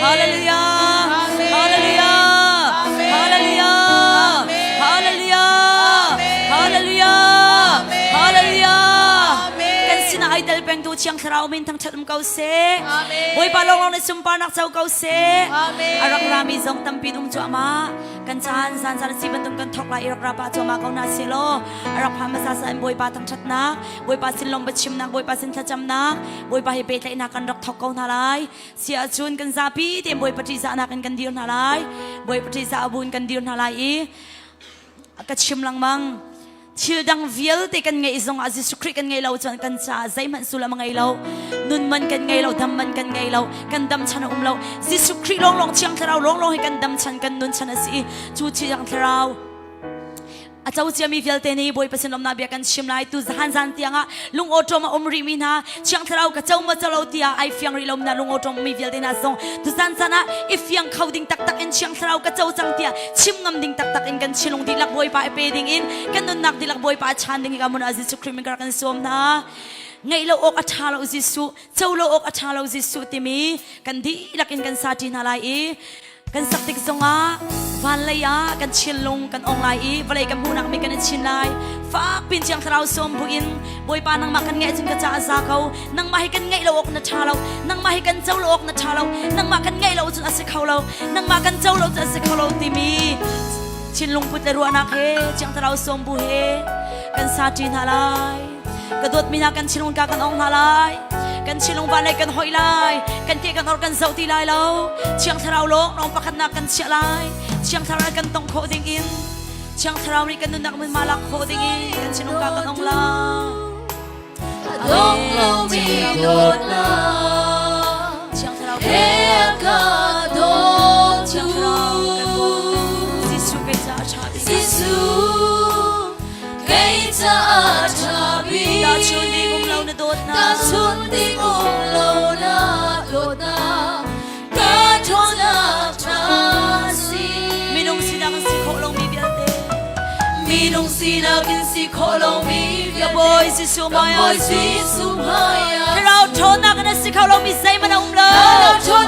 Hallelujah Hallelujah Hallelujah Hallelujah Hallelujah Hallelujah กันสินะไอเดลเป็นตัวเชียงเรามินทั้งชัดมเกาเซ่บอยปาลงในสุมปานักเจ้าเกาเซ่อารักรามีจงตั้มปีดุมจัวมากันชานสันสันสีบันตุงกันทอกลายอารักราปาจัวมาเกานาซิโลอารักพามาซาสันบอยปาทั้งชัดนักบอยปาสินลงบัดชิมนักบอยปาสินทัจำนักบอยปาให้เปย์นักกันรักทอกเกานาลายเสียจุนกันซาปีเต็มบอยปฏิสานักกันเดียวนาลายบอยปฏิสาบุญกันเดียวนาลายกัดชิมลังมังชิลดังวิลที่กันไงส่งอาจิสุคริกันไงเราจนกันชาใจมันสุลามไงเรานุนมันกันไงเราดำมันกันไงเรากันดำชันเราจิสุคริลงเชียงเราลงให้กันดำชันกันนุนชันสิจูเชียงเราอาจารย์จะมีวิลเตนี่บอยประสิทธิ์ลมนาเบียกันชิมไลตุจหันจันเตียงะลุงโอตรมาอมริมินาเชียงเรากับเจ้ามาเจ้าเราเตียไอเฟียงริลมนาลุงโอตรมีวิลเตน่าส่งตุจันจันะอีเฟียงเขาดิ่งตักอินเชียงเรากับเจ้าจังเตียชิมงำดิ่งตักอินกันชิลงดิลักบอยปาเปดิ่งอินกันนุนนักดิลักบอยปาชันดิ่งกันมุนอาจิสุคริมิกันสวมนาไงเราอกอัฐาเราจิสุเจ้าเราอกอัฐาเราจิสุติมีกันดีลักอินกันซาตินาลายกันสักติกสงะวันเลยกันชิลลงกันออนไลน์วันเลยกันผู้นักมีกันชิลไลฝากปินเชียงเราสมบูรณ์บอยปานังมากันไงจึงกระจาซาเขานังมาให้กันไงเราอกนัชาเรานังมาให้กันเจ้าเราอกนัชาเรานังมากันไงเราจนอาศัยเขาเรานังมากันเจ้าเราจนอาศัยเขาเราตีมีชิลลงพุทธรัวนักเฮเชียงเราสมบูรณ์เฮกันซาจีนฮาไลกระโดดมีนักกันชิลลงกันออนไลน์กันชิลงบานเลยกันหอยลายกันเกี่ยกันออกกันเสาตีลายเราเชียงทาราวโลกน้องประคันนักกันเชียลายเชียงทาราวกันต้องโคดิ้งอินเชียงทาราวนี่กันนุนนักมันมาลักโคดิ้งอินกันชิลงกันอองลาดงเรามีโดดนาเชียงทาราวเฮกันโดดเชียงทาราวกันโดดซิสุเกจ่าชาบิซิสุเกจ่าชาบิดาชุนดีกุมเราในโดดนาชุนดีกุมเรานาโดดนาการทนนักทาสีมีนงสีนักสีโคลงมีเบียดเดมีนงสีนักสีโคลงมีเบียดบอยสีสุมายาเราทนนักสีโคลงมีใจมันอุ้มเรา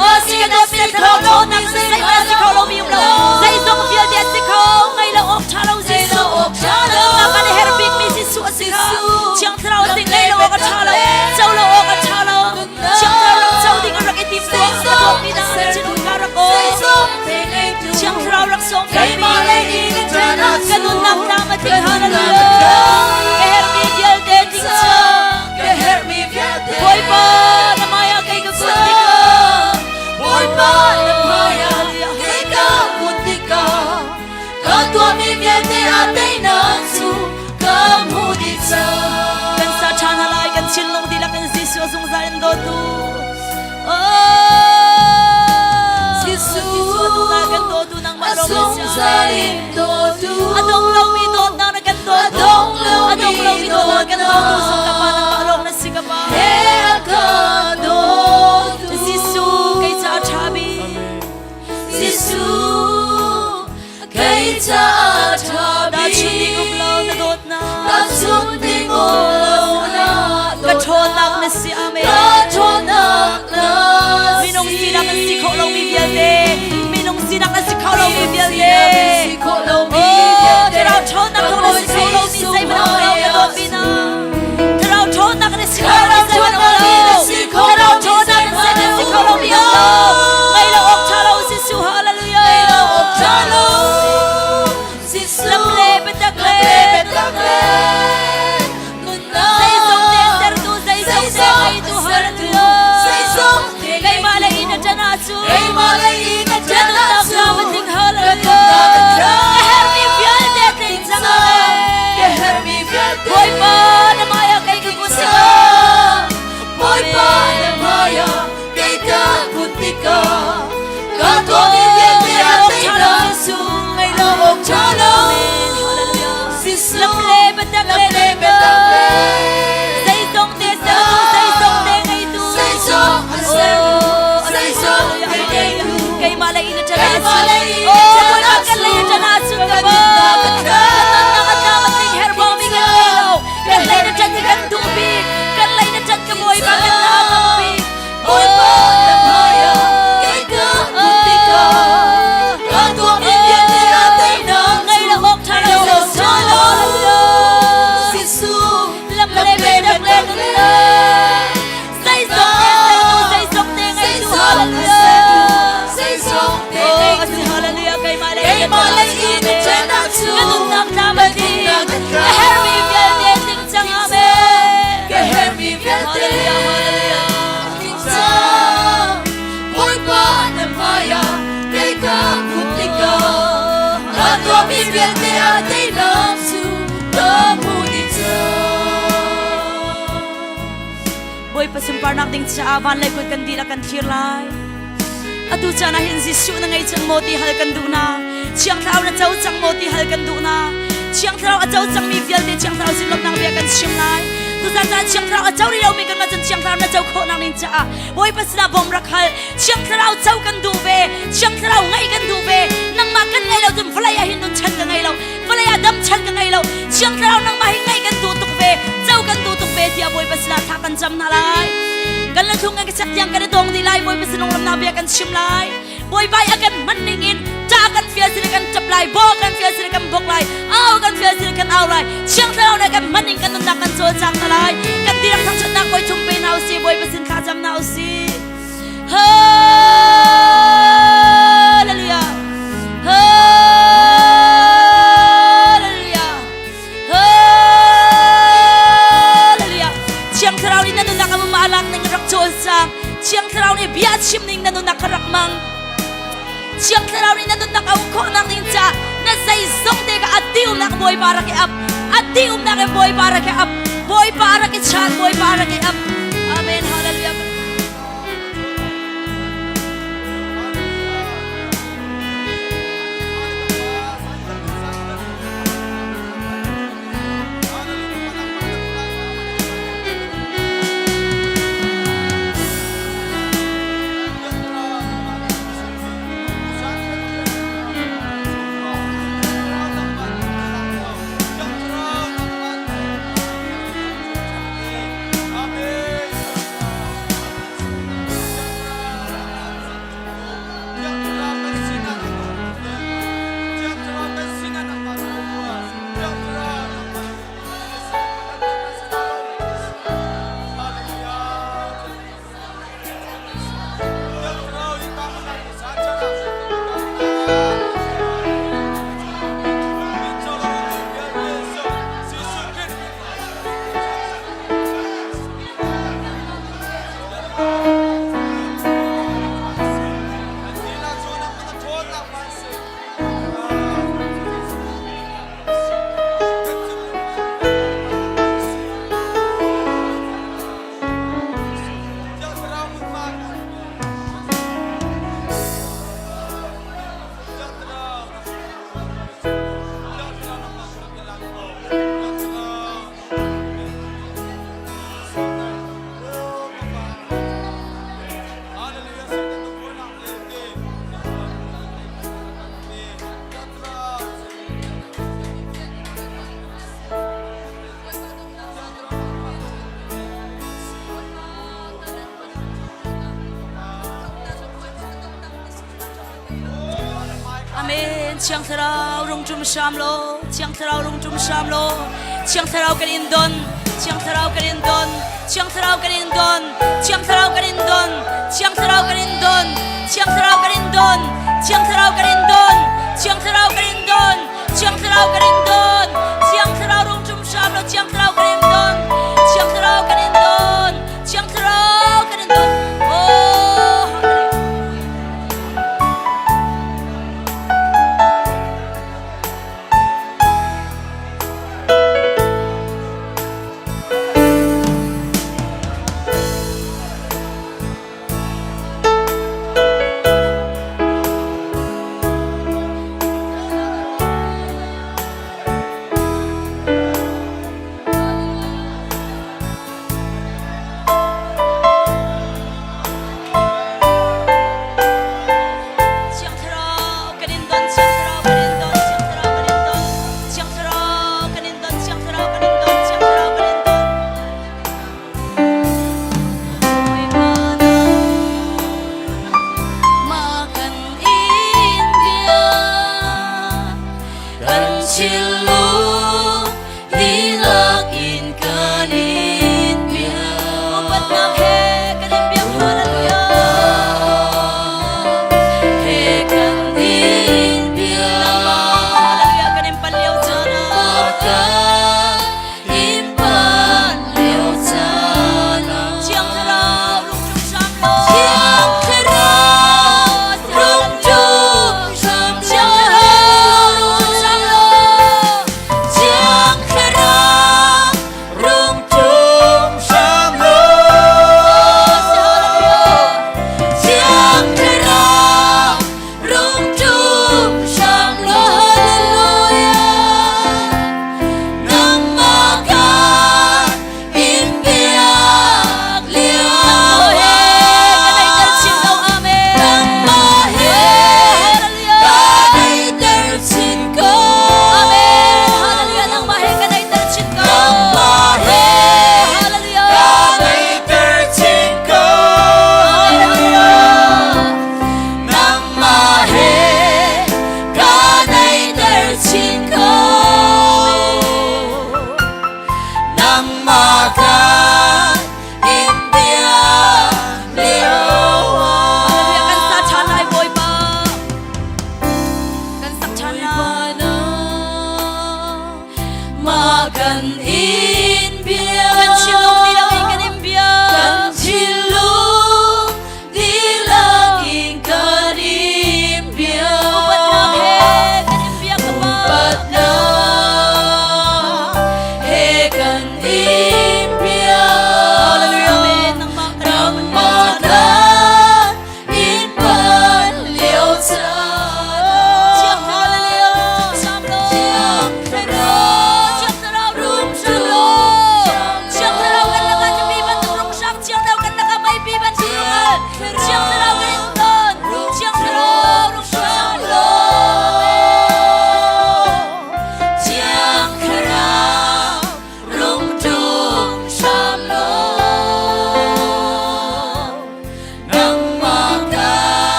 โอ้สีกันสีเราทนนักสีมันสีโคลงมีอุ้มเราใจทรงเบียดเดสีโคไงเราอกชาเราสีสุนักกันเฮร์บิกมีสีสุสีเขาเชียงเราสิ่งไงเราอกชาเราเจ้าเราอกชาเราเชียงเราเจ้าดิ่งรักไอติมตัวกระโดดมีนาชิลุการักโอเชียงเรารักสมกันมาเลยกันนุนนักนามาที่ฮานาลูเฮร์มีเดียเดติงเชบอยปานามายาเกย์กับคุณติกาบอยปานามายาเกย์กับคุณติกาก็ตัวมีเมียที่อาเตนังสูกับหูดิจากันสาชานาลายกันชิลลงดีลักกันซิสุสงสารโดดูซิสุดูนักกันโดดูนังมาลงมิสาอดงเรามีโดดนักกันโดดูอดงเรามีโดดนักกันโดดูสุขภาพนังมาลงนัสิกภาพเฮกันโดดูซิสุใครจะชาบีซิสุใครจะชาบีชุดที่กุมเราโดดนักชุดที่กุมเรากระโชนนักนัสิอาเมกระโชนนักมีนงสีนักนัสิเขาเรามีเบียเดมีนงสีนักนัสิเขาเรามีเบียเดโอ้เราโชนนักนัสิเขาเรามีใจมันเอาเรากระโดดบินาเราโชนนักนัสิเขาเรามีใจมันเอาเราโชนนักนัสิเขาเรามีเอาไงเราอกชาเราซิสุฮาเลลูยาเราอกชาเราซิสุลำเลเป็นตะเกลใจทรงเดนเดอร์ดูใจทรงเดนไอดูฮาเลลูยาใจทรง pasimpar nak ding cha van lai kut kan dira kan thir lai atu chana hin jisu na ngai chang moti hal kan du na chiang thau na chau chang moti hal kan du na chiang thau a chau chang mi vial de chiang thau sin lok nang bia kan sim lai tu sa cha chiang thau a chau ri lo mi kan ma chan chiang thau na chau kho nang ning cha boy pasna bom rak hal chiang thau chau kan du ve chiang thau ngai kan du ve nang ma kan ngai lo tum flai a hin dun chan ka ngai lo flai a dam chan ka ngai lo chiang thau nang ma hi ngai kan du tuk ve chau kan du tuk ve tia boy pasna tha kan jam na lai kan la thung ngai sak yang kan dong di lai boy pasna lam na bia kan sim lai boy bai akan maningin ta kan fia sila kan chap lai bo kan fia sila kan bok lai au kan fia sila kan au lai chiang thau na kan maning kan nun kan so chang na lai kan dirang thang chat na boy chung pe nau si boy pasin kha jam nau si hallelujah hallelujah hallelujah chiang thau ni na nun ka maalak ning rak chol sang chiang thau ni bia chim ning na nun ka rak mang chiang thau ni na nun ka ko nang ning cha na sai zong de ka atiu nak boy para ke up atiu nak boy para ke up boy para ke chat boy para ke up amen hallelujah Amen. Chiang thau rung chum sam lo, chiang thau rung chum sam lo, chiang thau kan in don, chiang thau kan in don, chiang thau kan in don, chiang thau kan in don, chiang thau kan in don, chiang thau kan in don, chiang thau kan in don, chiang thau kan in don, chiang thau kan in don, chiang thau rung chum sam lo, chiang thau kan in don, chiang thau kan in don, chiang thau kan in don. Oh,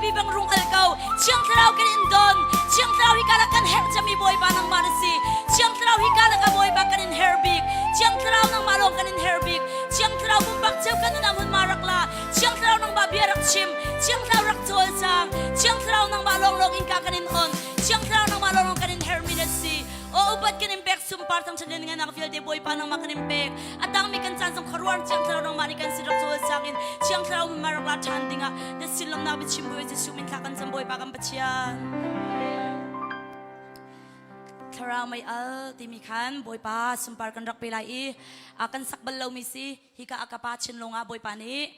bibang rung alkaw, siyang traw kanin don, siyang traw hikala kan her jami boy pa ng marasi, siyang traw hikala ka boy pa kanin herbig, siyang traw ng malong kanin herbig, siyang traw bumbak jaw kanin namun marakla, siyang traw ng babiarak chim, siyang traw raktol sang, siyang traw ng malong login ka kanin on, siyang traw ng malong kanin herminasi, o ubat kanimpek sumpartang sa nga nakafeel de boy pa ng makanimpek, at ang may kansan sa karuan, siyang traw ng manikan si raktol sa akin, siyang traw ng marakla tandi nga, na silang nabit simboy sa sumin kakan sa boy pa kampatsyan. Tara may timikan boy pa sumpar kan rak pilai akan sakbalaw misi hika akapatsin lo nga boy pani